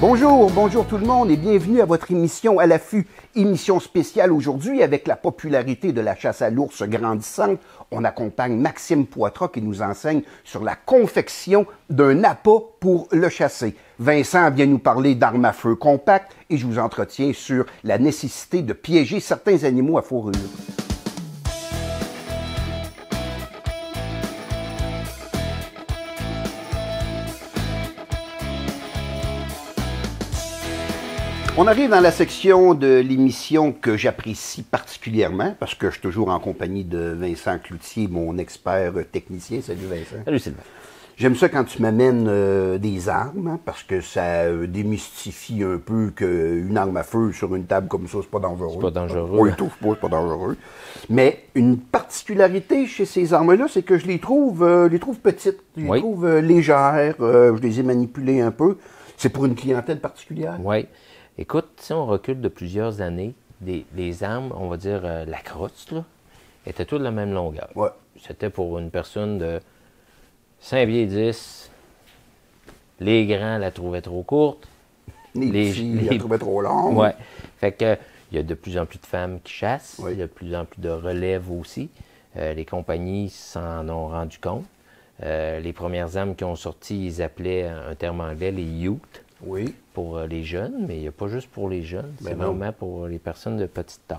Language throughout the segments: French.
Bonjour, bonjour tout le monde et bienvenue à votre émission À l'affût, émission spéciale aujourd'hui avec la popularité de la chasse à l'ours grandissante. On accompagne Maxime Poitras qui nous enseigne sur la confection d'un appât pour le chasser. Vincent vient nous parler d'armes à feu compactes et je vous entretiens sur la nécessité de piéger certains animaux à fourrure. On arrive dans la section de l'émission que j'apprécie particulièrement parce que je suis toujours en compagnie de Vincent Cloutier, mon expert technicien. Salut Vincent. Salut Sylvain. J'aime ça quand tu m'amènes des armes hein, parce que ça démystifie un peu qu'une arme à feu sur une table comme ça, c'est pas dangereux. C'est pas dangereux. Oui, c'est pas dangereux. Mais une particularité chez ces armes-là, c'est que je les trouve petites, je les trouve légères, je les ai manipulées un peu. C'est pour une clientèle particulière? Oui. Écoute, si on recule de plusieurs années, les armes, on va dire la crosse, là, étaient toutes de la même longueur. Ouais. C'était pour une personne de 5 pieds 10. Les grands la trouvaient trop courte. Les petits la trouvaient trop longue. Oui. Fait que il y a de plus en plus de femmes qui chassent. Oui. Il y a de plus en plus de relèves aussi. Les compagnies s'en ont rendu compte. Les premières armes qui ont sorti, ils appelaient un terme anglais les youths. Oui. Pour les jeunes, mais il n'y a pas juste pour les jeunes, c'est vraiment pour les personnes de petite taille.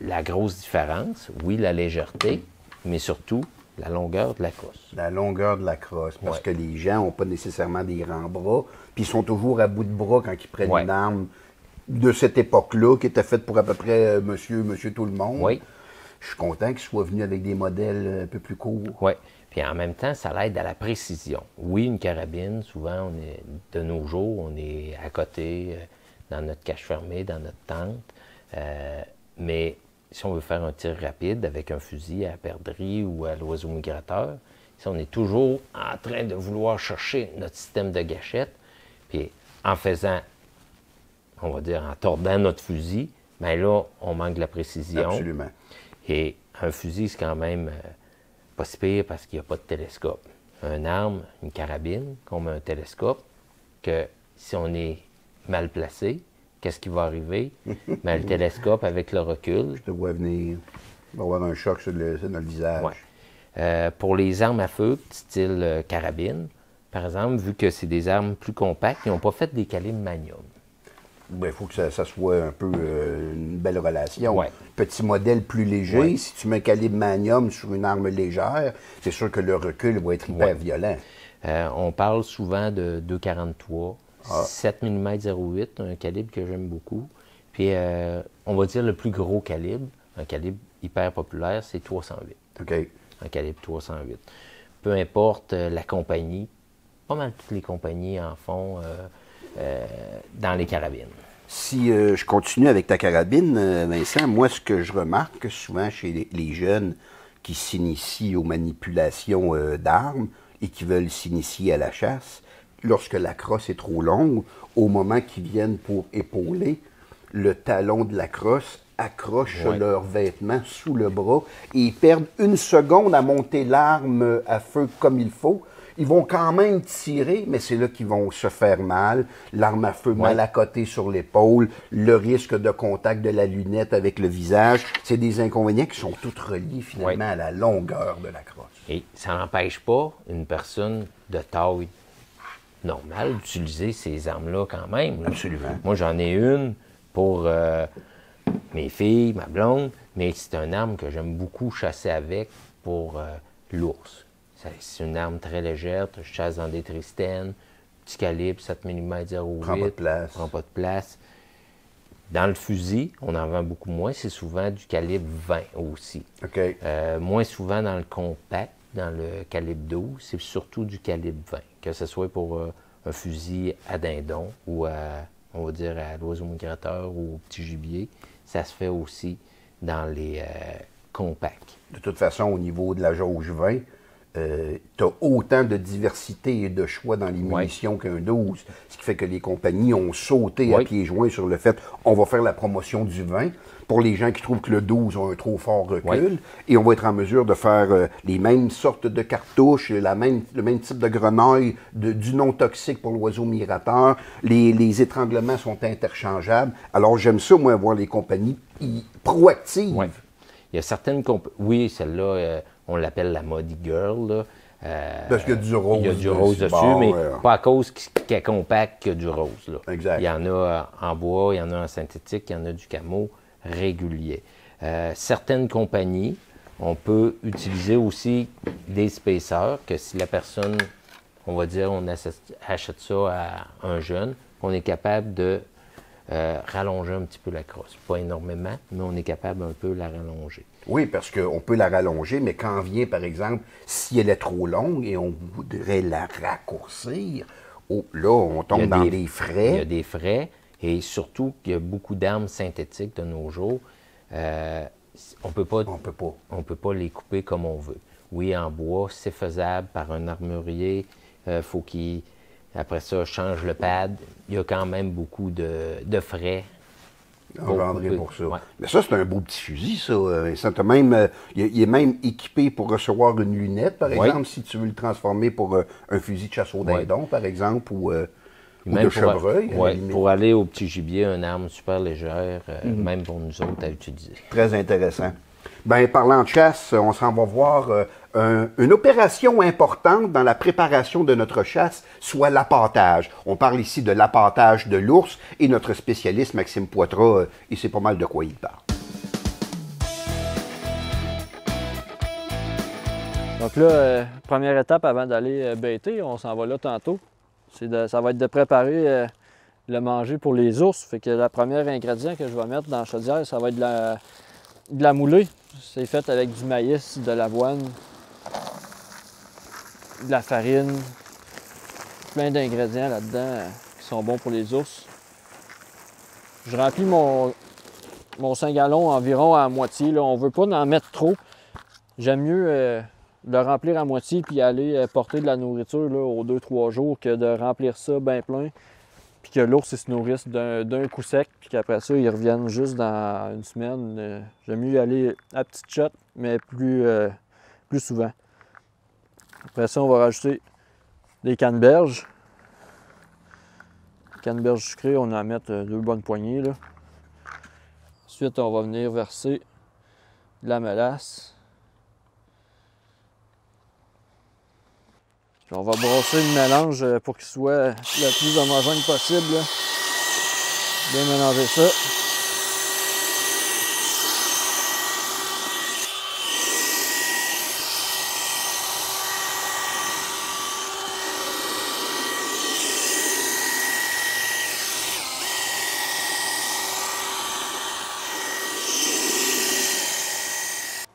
La grosse différence, oui, la légèreté, mais surtout la longueur de la crosse. La longueur de la crosse, parce que les gens n'ont pas nécessairement des grands bras, puis ils sont toujours à bout de bras quand ils prennent une arme de cette époque-là, qui était faite pour à peu près monsieur tout le monde. Oui. Je suis content qu'ils soient venus avec des modèles un peu plus courts. Oui. Puis en même temps, ça l'aide à la précision. Oui, une carabine, souvent, de nos jours, on est à côté, dans notre cache fermée, dans notre tente. Mais si on veut faire un tir rapide avec un fusil à perdrix ou à l'oiseau migrateur, si on est toujours en train de vouloir chercher notre système de gâchette, puis en faisant, on va dire, en tordant notre fusil, bien là, on manque de la précision. Absolument. Et un fusil, c'est quand même pas si pire parce qu'il n'y a pas de télescope. Une arme, une carabine, comme un télescope, que si on est mal placé, qu'est-ce qui va arriver? Bien, le télescope, avec le recul... Je te vois venir. Il va y avoir un choc sur le visage. Ouais. Pour les armes à feu, style carabine, par exemple, vu que c'est des armes plus compactes, ils n'ont pas fait des calibres Magnum. Il faut que ça soit un peu une belle relation. Ouais. Petit modèle plus léger, Ouais. si tu mets un calibre Magnum sur une arme légère, c'est sûr que le recul va être hyper violent. On parle souvent de 2,43, 7 mm 0,8, un calibre que j'aime beaucoup. Puis, on va dire le plus gros calibre, un calibre hyper populaire, c'est 308. OK. Un calibre 308. Peu importe la compagnie, pas mal toutes les compagnies en font dans les carabines. Si je continue avec ta carabine, Vincent, moi, ce que je remarque souvent chez les jeunes qui s'initient aux manipulations d'armes et qui veulent s'initier à la chasse, lorsque la crosse est trop longue, au moment qu'ils viennent pour épauler, le talon de la crosse accroche leurs vêtements sous le bras et ils perdent une seconde à monter l'arme à feu comme il faut. Ils vont quand même tirer, mais c'est là qu'ils vont se faire mal. L'arme à feu mal accotée sur l'épaule, le risque de contact de la lunette avec le visage. C'est des inconvénients qui sont tous reliés finalement à la longueur de la crosse. Et ça n'empêche pas une personne de taille normale d'utiliser ces armes-là quand même. Absolument. Moi, j'en ai une pour mes filles, ma blonde, mais c'est une arme que j'aime beaucoup chasser avec pour l'ours. C'est une arme très légère, je chasse dans des tristènes, petit calibre, 7 mm 0,8. Prend pas de place. Prend pas de place. Dans le fusil, on en vend beaucoup moins, c'est souvent du calibre 20 aussi. OK. Moins souvent dans le compact, dans le calibre 12, c'est surtout du calibre 20, que ce soit pour un fusil à dindon ou on va dire à l'oiseau migrateur ou au petit gibier, ça se fait aussi dans les compacts. De toute façon, au niveau de la jauge 20, tu as autant de diversité et de choix dans les munitions qu'un 12, ce qui fait que les compagnies ont sauté à pieds joints sur le fait on va faire la promotion du 20 pour les gens qui trouvent que le 12 a un trop fort recul, et on va être en mesure de faire les mêmes sortes de cartouches, le même type de grenaille, du non toxique pour l'oiseau migrateur, les étranglements sont interchangeables. Alors j'aime ça, moi, voir les compagnies proactives. Oui. Il y a certaines compagnies, oui, celle-là, on l'appelle la Muddy Girl, là. Parce qu'il y a du rose. Il y a du rose dessus, mais pas à cause qu'elle compacte qu'il y a du rose. Là. Exact. Il y en a en bois, il y en a en synthétique, il y en a du camo régulier. Certaines compagnies, on peut utiliser aussi des spacers, que si la personne, on va dire, on achète ça à un jeune, on est capable de rallonger un petit peu la crosse. Pas énormément, mais on est capable un peu de la rallonger. Oui, parce qu'on peut la rallonger, mais quand vient, par exemple, si elle est trop longue et on voudrait la raccourcir, là, on tombe dans des frais. Il y a des frais, et surtout qu'il y a beaucoup d'armes synthétiques de nos jours. On peut pas les couper comme on veut. Oui, en bois, c'est faisable par un armurier. Faut qu'il, après ça, change le pad. Il y a quand même beaucoup de frais. Engendré pour ça. Ouais. Mais ça, c'est un beau petit fusil, ça. Il est même équipé pour recevoir une lunette, par exemple, si tu veux le transformer pour un fusil de chasse au dindon, par exemple, ou de chevreuil. Pour aller au petit gibier, une arme super légère, même pour nous autres à utiliser. Très intéressant. Bien, parlant de chasse, on s'en va voir une opération importante dans la préparation de notre chasse, soit l'appâtage. On parle ici de l'appâtage de l'ours, et notre spécialiste, Maxime Poitras, il sait pas mal de quoi il parle. Donc là, première étape avant d'aller bêter, on s'en va là tantôt. Ça va être de préparer le manger pour les ours. Fait que le premier ingrédient que je vais mettre dans la chaudière, ça va être de la moulée. C'est fait avec du maïs, de l'avoine, de la farine, plein d'ingrédients là-dedans qui sont bons pour les ours. Je remplis mon 5 gallons environ à moitié. Là. On ne veut pas en mettre trop. J'aime mieux le remplir à moitié puis aller porter de la nourriture là, aux 2-3 jours que de remplir ça bien plein. Puis que l'ours se nourrisse d'un coup sec, puis qu'après ça, ils reviennent juste dans une semaine. J'aime mieux y aller à petite shot, mais plus souvent. Après ça, on va rajouter des canneberges. Canneberges sucrées, on en met 2 bonnes poignées. Là. Ensuite, on va venir verser de la mélasse. Puis on va brosser le mélange pour qu'il soit le plus homogène possible. Là. Bien mélanger ça.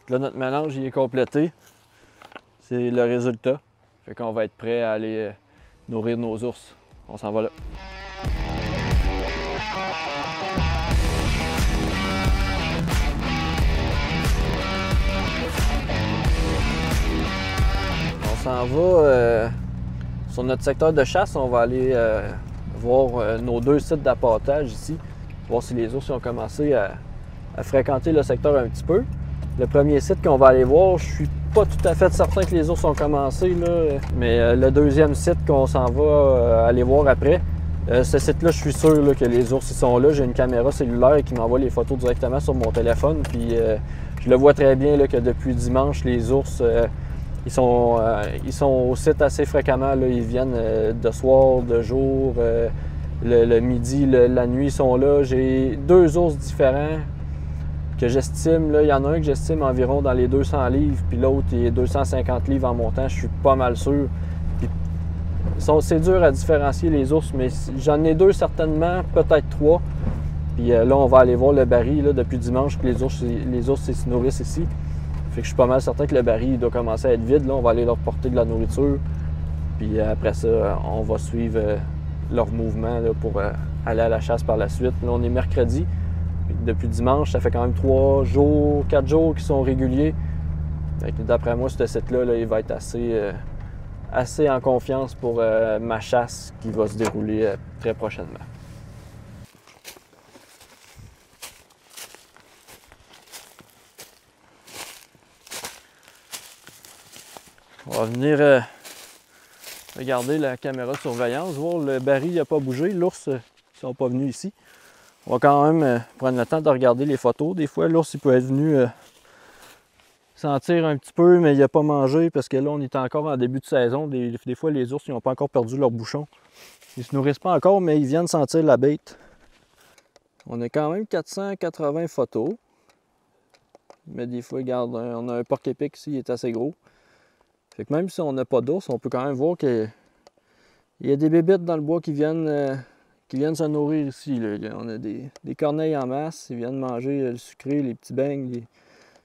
Là, notre mélange il est complété. C'est le résultat. Fait qu'on va être prêt à aller nourrir nos ours. On s'en va là. On s'en va sur notre secteur de chasse. On va aller voir nos 2 sites d'appâtage ici. Voir si les ours ont commencé à fréquenter le secteur un petit peu. Le premier site qu'on va aller voir, je suis pas tout à fait certain que les ours ont commencé, là, mais le deuxième site qu'on s'en va aller voir après, ce site-là, je suis sûr là, que les ours ils sont là. J'ai une caméra cellulaire qui m'envoie les photos directement sur mon téléphone, puis je le vois très bien là, que depuis dimanche, les ours, ils sont au site assez fréquemment. Là. Ils viennent de soir, de jour, le midi, la nuit, ils sont là. J'ai 2 ours différents que j'estime, là, il y en a un que j'estime environ dans les 200 livres, puis l'autre il est 250 livres en montant, je suis pas mal sûr. C'est dur à différencier les ours, mais j'en ai 2 certainement, peut-être 3. Puis là, on va aller voir le baril là, depuis dimanche que les ours se nourrissent ici. Fait que je suis pas mal certain que le baril il doit commencer à être vide. Là, on va aller leur porter de la nourriture. Puis après ça, on va suivre leur mouvement là, pour aller à la chasse par la suite. Là, on est mercredi. Depuis dimanche, ça fait quand même 3 jours, 4 jours qui sont réguliers. D'après moi, ce site-là, là, il va être assez en confiance pour ma chasse qui va se dérouler très prochainement. On va venir regarder la caméra de surveillance, voir le baril n'a pas bougé, l'ours ne sont pas venus ici. On va quand même prendre le temps de regarder les photos. Des fois, l'ours il peut être venu sentir un petit peu, mais il n'a pas mangé parce que là, on est encore en début de saison. Des fois, les ours, ils n'ont pas encore perdu leur bouchon. Ils ne se nourrissent pas encore, mais ils viennent sentir la bête. On a quand même 480 photos. Mais des fois, regarde, on a un porc-épic ici, il est assez gros. Fait que même si on n'a pas d'ours, on peut quand même voir qu'il y a des bébêtes dans le bois qui viennent se nourrir ici. Là. On a des corneilles en masse, ils viennent manger le sucré, les petits beignes,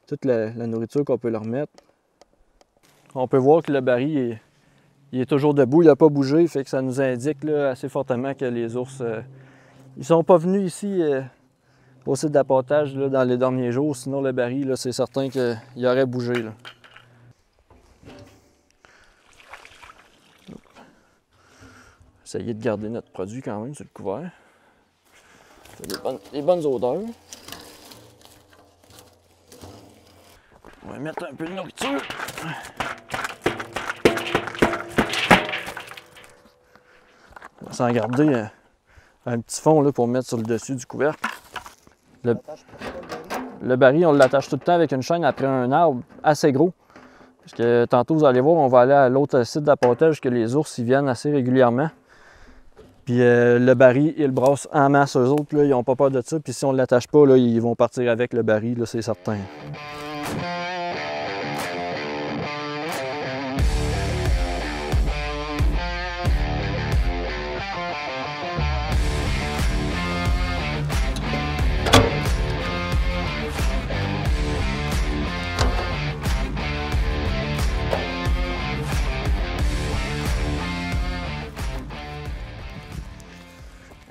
toute la nourriture qu'on peut leur mettre. On peut voir que le baril il est toujours debout, il n'a pas bougé, fait que ça nous indique là, assez fortement que les ours ils sont pas venus ici au site d'appâtage dans les derniers jours, sinon le baril, c'est certain qu'il aurait bougé. Là. Essayer de garder notre produit quand même sur le couvert. Des bonnes odeurs. On va mettre un peu de nourriture. On va s'en garder un petit fond là, pour mettre sur le dessus du couvercle. Le baril, on l'attache tout le temps avec une chaîne après un arbre assez gros. Parce que tantôt, vous allez voir, on va aller à l'autre site d'appâtage que les ours ils viennent assez régulièrement. Puis le baril, ils le brassent en masse, eux autres, là, ils n'ont pas peur de ça. Puis si on ne l'attache pas, là, ils vont partir avec le baril, c'est certain.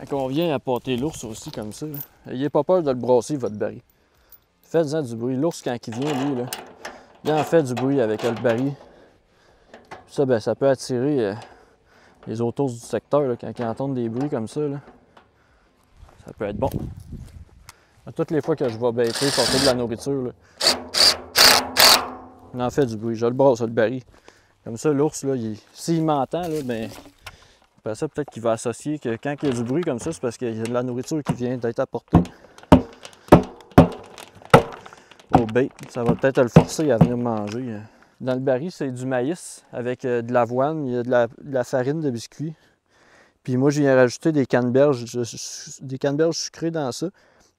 Quand on vient appâter l'ours aussi comme ça, n'ayez pas peur de le brasser, votre baril. Faites-en du bruit. L'ours, quand il vient, lui, là, il en fait du bruit avec le baril. Ça, ben, ça peut attirer les autres ours du secteur là, quand ils entendent des bruits comme ça. Là. Ça peut être bon. Toutes les fois que je vais bêter, porter de la nourriture, là, il en fait du bruit. Je le brasse, le baril. Comme ça, l'ours, s'il m'entend, là, ben, après ça, peut-être qu'il va associer que quand il y a du bruit comme ça, c'est parce qu'il y a de la nourriture qui vient d'être apportée au bait. Ça va peut-être le forcer à venir manger. Dans le baril, c'est du maïs avec de l'avoine, il y a de la farine de biscuit. Puis moi, je viens rajouter des canneberges sucrées dans ça,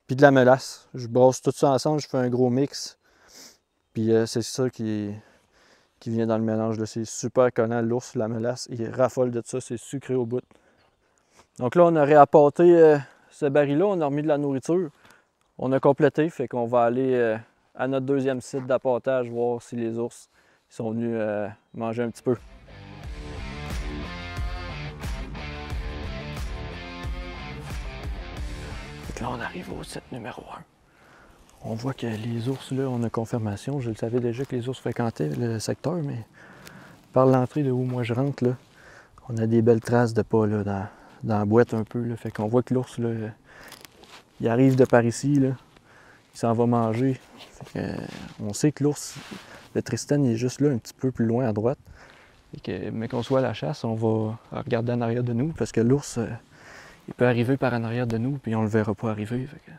puis de la mélasse. Je brosse tout ça ensemble, je fais un gros mix. Puis c'est ça qui vient dans le mélange. C'est super collant, l'ours, la mélasse, il raffole de ça, c'est sucré au bout. Donc là, on a réapporté ce baril-là, on a remis de la nourriture. On a complété, fait qu'on va aller à notre deuxième site d'appâtage, voir si les ours sont venus manger un petit peu. Donc là, on arrive au site numéro 1. On voit que les ours, là, on a confirmation. Je le savais déjà que les ours fréquentaient le secteur, mais par l'entrée de où moi je rentre, là, on a des belles traces de pas là, dans la boîte un peu. Là. Fait qu'on voit que l'ours, là, il arrive de par ici, là. Il s'en va manger. Fait que, on sait que l'ours, le Tristan, il est juste là, un petit peu plus loin à droite. Mais qu'on soit à la chasse, on va regarder en arrière de nous, parce que l'ours, il peut arriver par en arrière de nous, puis on le verra pas arriver. Fait que,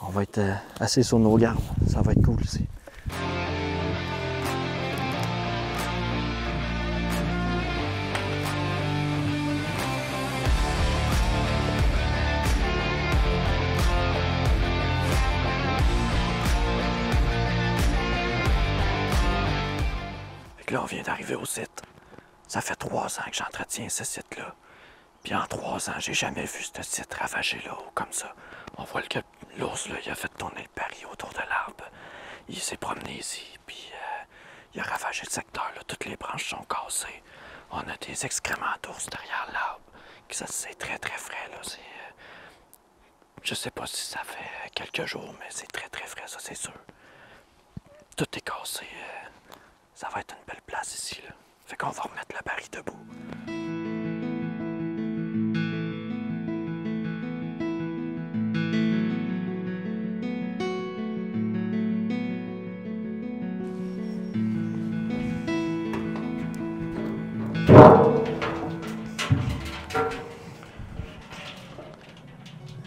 on va être assez sur nos gardes. Ça va être cool ici. Là, on vient d'arriver au site. Ça fait 3 ans que j'entretiens ce site-là. Puis en 3 ans, j'ai jamais vu ce site ravagé là, comme ça. On voit que l'ours, là, il a fait tourner le baril autour de l'arbre. Il s'est promené ici, puis il a ravagé le secteur, là. Toutes les branches sont cassées. On a des excréments d'ours derrière l'arbre. Ça, c'est très, très frais, là. Je sais pas si ça fait quelques jours, mais c'est très, très frais, ça, c'est sûr. Tout est cassé. Ça va être une belle place ici, là. Fait qu'on va remettre le baril debout.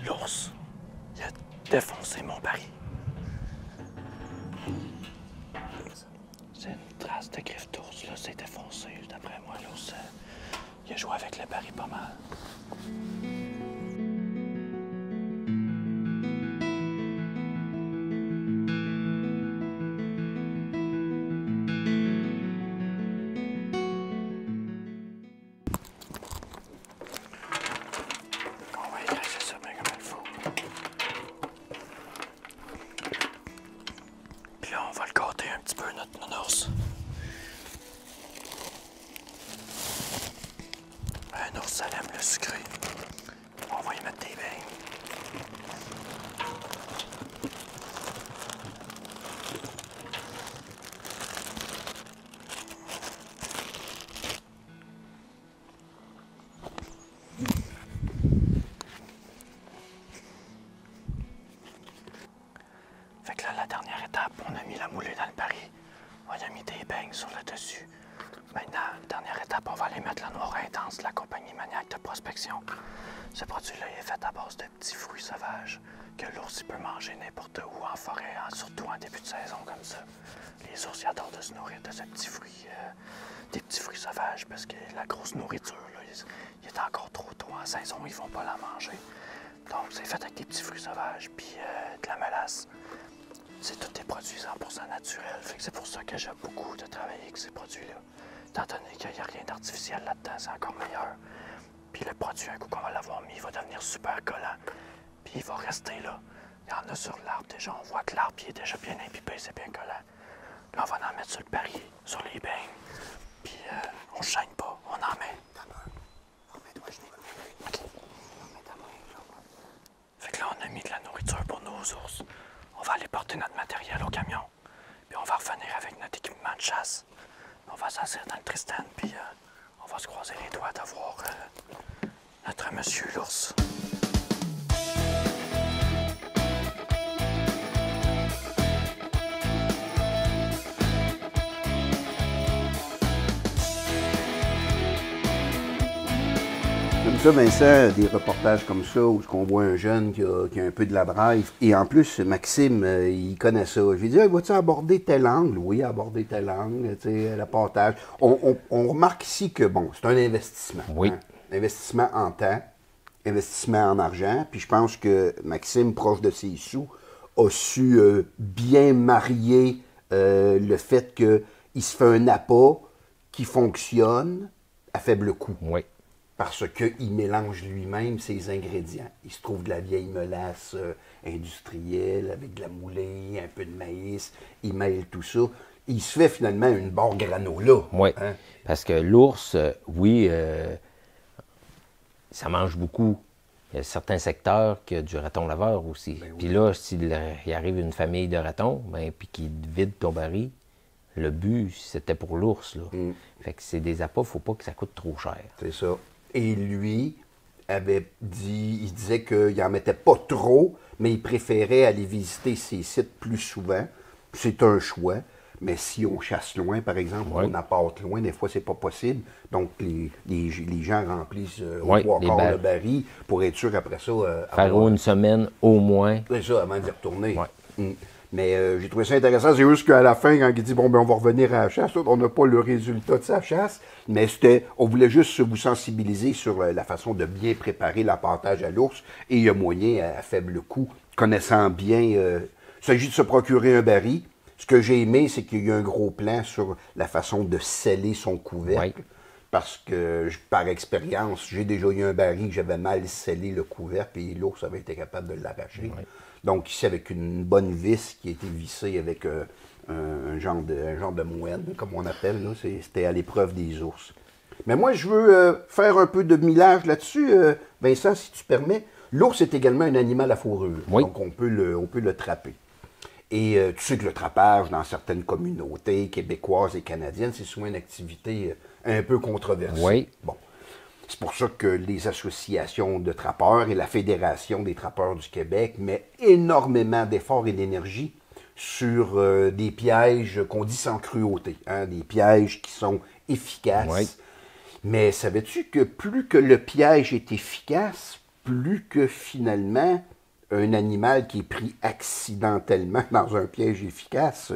L'ours, il a défoncé mon baril. C'est une trace de griffe d'ours, là, c'est défoncé. D'après moi, l'ours, il a joué avec le baril pas mal. On va écraser ça bien comme il faut. Puis là, on va le gâter un petit peu, notre nounours. Un ours, ça aime le sucré. On va y mettre des beignes. Fait que là, la dernière étape, on a mis la moulée dans le baril. On y a mis des beignes sur le dessus. Maintenant, dernière étape, on va aller mettre la noire intense de la compagnie Maniac de prospection. Ce produit-là est fait à base de petits fruits sauvages que l'ours peut manger n'importe où en forêt, surtout en début de saison comme ça. Les ours ils adorent de se nourrir de ces petits fruits, des petits fruits sauvages parce que la grosse nourriture, là, il est encore trop tôt en saison, ils vont pas la manger. Donc, c'est fait avec des petits fruits sauvages puis de la mélasse. C'est tous des produits 100% naturels. Fait que c'est pour ça que j'aime beaucoup de travailler avec ces produits-là. Étant donné qu'il n'y a rien d'artificiel là-dedans, c'est encore meilleur. Puis le produit, un coup qu'on va l'avoir mis, il va devenir super collant. Puis il va rester là. Il y en a sur l'arbre déjà. On voit que l'arbre est déjà bien imbibé, c'est bien collant. Là, on va en mettre sur le baril, sur les beignes. Puis on ne chaîne pas, on en met. OK. Fait que là, on a mis de la nourriture pour nos ours. On va aller porter notre matériel au camion. Puis on va revenir avec notre équipement de chasse. On va s'asseoir dans le Tristan, puis on va se croiser les doigts d'avoir notre monsieur l'ours. Comme ça, Vincent, des reportages comme ça où on voit un jeune qui a un peu de la drive. Et en plus, Maxime, il connaît ça. Je lui dis, hey, vas-tu aborder tel angle? Oui, aborder tel angle, tu sais, l'apportage. On remarque ici que, bon, c'est un investissement. Oui. Hein? Investissement en temps, investissement en argent. Puis je pense que Maxime, proche de ses sous, a su bien marier le fait qu'il se fait un appât qui fonctionne à faible coût. Oui. Parce qu'il mélange lui-même ses ingrédients. Il se trouve de la vieille mélasse industrielle avec de la moulée, un peu de maïs. Il mêle tout ça. Il se fait finalement une barre granola. Oui. Hein? Parce que l'ours, oui, ça mange beaucoup. Il y a certains secteurs qui ont du raton laveur aussi. Ben oui. Puis là, s'il arrive une famille de ratons, ben, puis qu'il vide ton baril, le but, c'était pour l'ours. Là. Fait que c'est des appâts, il ne faut pas que ça coûte trop cher. C'est ça. Et lui avait dit, il disait qu'il n'en mettait pas trop, mais il préférait aller visiter ces sites plus souvent. C'est un choix. Mais si on chasse loin, par exemple, Oui. on apporte loin, des fois, c'est pas possible. Donc, les gens remplissent Oui, au les encore barils. le baril pour être sûr après ça. Faire avoir- une semaine au moins. C'est ça, avant d'y retourner. Ouais. Mais j'ai trouvé ça intéressant. C'est juste qu'à la fin, quand il dit, bon, ben, on va revenir à la chasse, on n'a pas le résultat de sa chasse, mais on voulait juste vous sensibiliser sur la façon de bien préparer l'appartage à l'ours. Et il y a moyen, à faible coût, connaissant bien, il s'agit de se procurer un baril. Ce que j'ai aimé, c'est qu'il y a un gros plan sur la façon de sceller son couvercle. Oui. Parce que, par expérience, j'ai déjà eu un baril que j'avais mal scellé le couvercle et l'ours avait été capable de l'arracher. Oui. Donc, ici, avec une bonne vis qui a été vissée avec un genre de moine, comme on appelle, là, c'était à l'épreuve des ours. Mais moi, je veux faire un peu de millage là-dessus, Vincent, si tu permets. L'ours est également un animal à fourrure, Oui. donc on peut le trapper. Et tu sais que le trapage, dans certaines communautés québécoises et canadiennes, c'est souvent une activité un peu controversée. Oui. Bon. C'est pour ça que les associations de trappeurs et la Fédération des trappeurs du Québec met énormément d'efforts et d'énergie sur des pièges qu'on dit sans cruauté, hein, des pièges qui sont efficaces. Oui. Mais savais-tu que plus que le piège est efficace, plus que finalement un animal qui est pris accidentellement dans un piège efficace,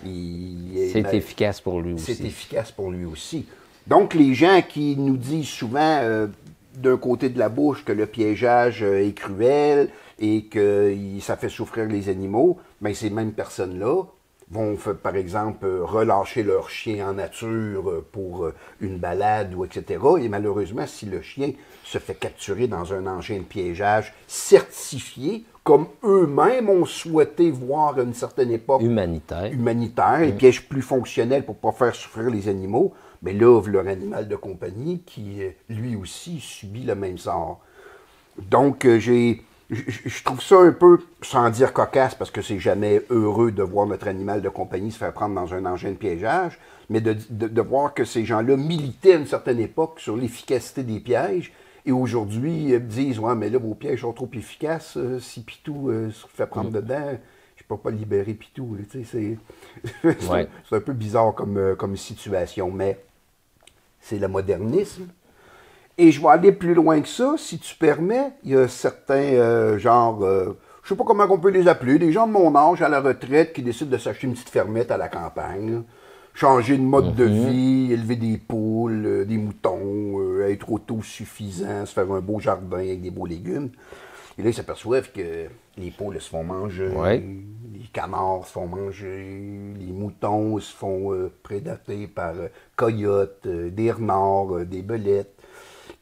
c'est efficace pour lui aussi. C'est efficace pour lui aussi. Donc, les gens qui nous disent souvent d'un côté de la bouche que le piégeage est cruel et que ça fait souffrir les animaux, bien, ces mêmes personnes-là vont, par exemple, relâcher leur chien en nature pour une balade ou etc. Et malheureusement, si le chien se fait capturer dans un engin de piégeage certifié, comme eux-mêmes ont souhaité voir à une certaine époque humanitaire, des pièges plus fonctionnels pour ne pas faire souffrir les animaux, mais là, leur animal de compagnie qui, lui aussi, subit le même sort. Donc, je trouve ça un peu, sans dire cocasse, parce que c'est jamais heureux de voir notre animal de compagnie se faire prendre dans un engin de piégeage, mais de voir que ces gens-là militaient à une certaine époque sur l'efficacité des pièges, et aujourd'hui disent « Ouais, mais là, vos pièges sont trop efficaces, si Pitou se fait prendre dedans, je peux pas libérer Pitou. » C'est un peu bizarre comme situation, mais c'est le modernisme. Et je vais aller plus loin que ça, si tu permets. Il y a certains je sais pas comment on peut les appeler, des gens de mon âge à la retraite qui décident de s'acheter une petite fermette à la campagne, là. Changer de mode de vie, élever des poules, des moutons, être autosuffisant, se faire un beau jardin avec des beaux légumes. Et là, ils s'aperçoivent que les poules se font manger, les canards se font manger, les moutons se font prédater par coyotes, des renards, des belettes.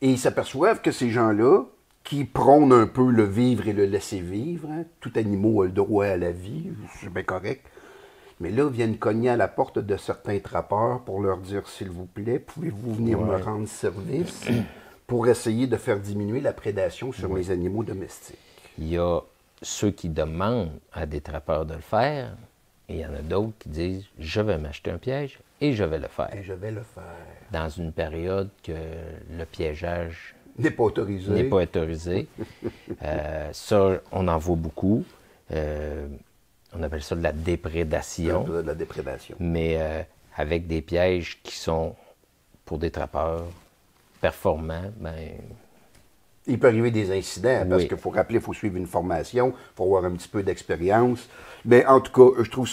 Et ils s'aperçoivent que ces gens-là, qui prônent un peu le vivre et le laisser vivre, hein, tout animal a le droit à la vie, c'est bien correct, mais là, viennent cogner à la porte de certains trappeurs pour leur dire, s'il vous plaît, pouvez-vous venir me rendre service pour essayer de faire diminuer la prédation sur mes animaux domestiques. Il y a ceux qui demandent à des trappeurs de le faire, et il y en a d'autres qui disent « Je vais m'acheter un piège et je vais le faire. » Et je vais le faire. Dans une période que le piégeage n'est pas autorisé. Ça, on en voit beaucoup. On appelle ça de la déprédation. De la déprédation. Mais avec des pièges qui sont, pour des trappeurs performants, ben, il peut arriver des incidents, parce qu'il faut rappeler, il faut suivre une formation, il faut avoir un petit peu d'expérience. Mais en tout cas, je trouve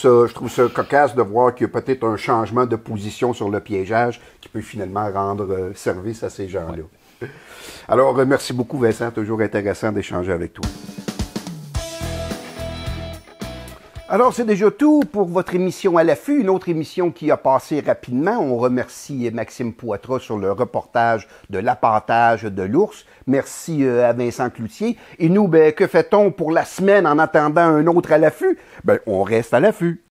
ça cocasse de voir qu'il y a peut-être un changement de position sur le piégeage qui peut finalement rendre service à ces gens-là. Ouais. Alors, merci beaucoup, Vincent. Toujours intéressant d'échanger avec toi. Alors, c'est déjà tout pour votre émission à l'affût, une autre émission qui a passé rapidement. On remercie Maxime Poitras sur le reportage de l'appâtage de l'ours. Merci à Vincent Cloutier. Et nous, que fait-on pour la semaine en attendant un autre à l'affût? On reste à l'affût.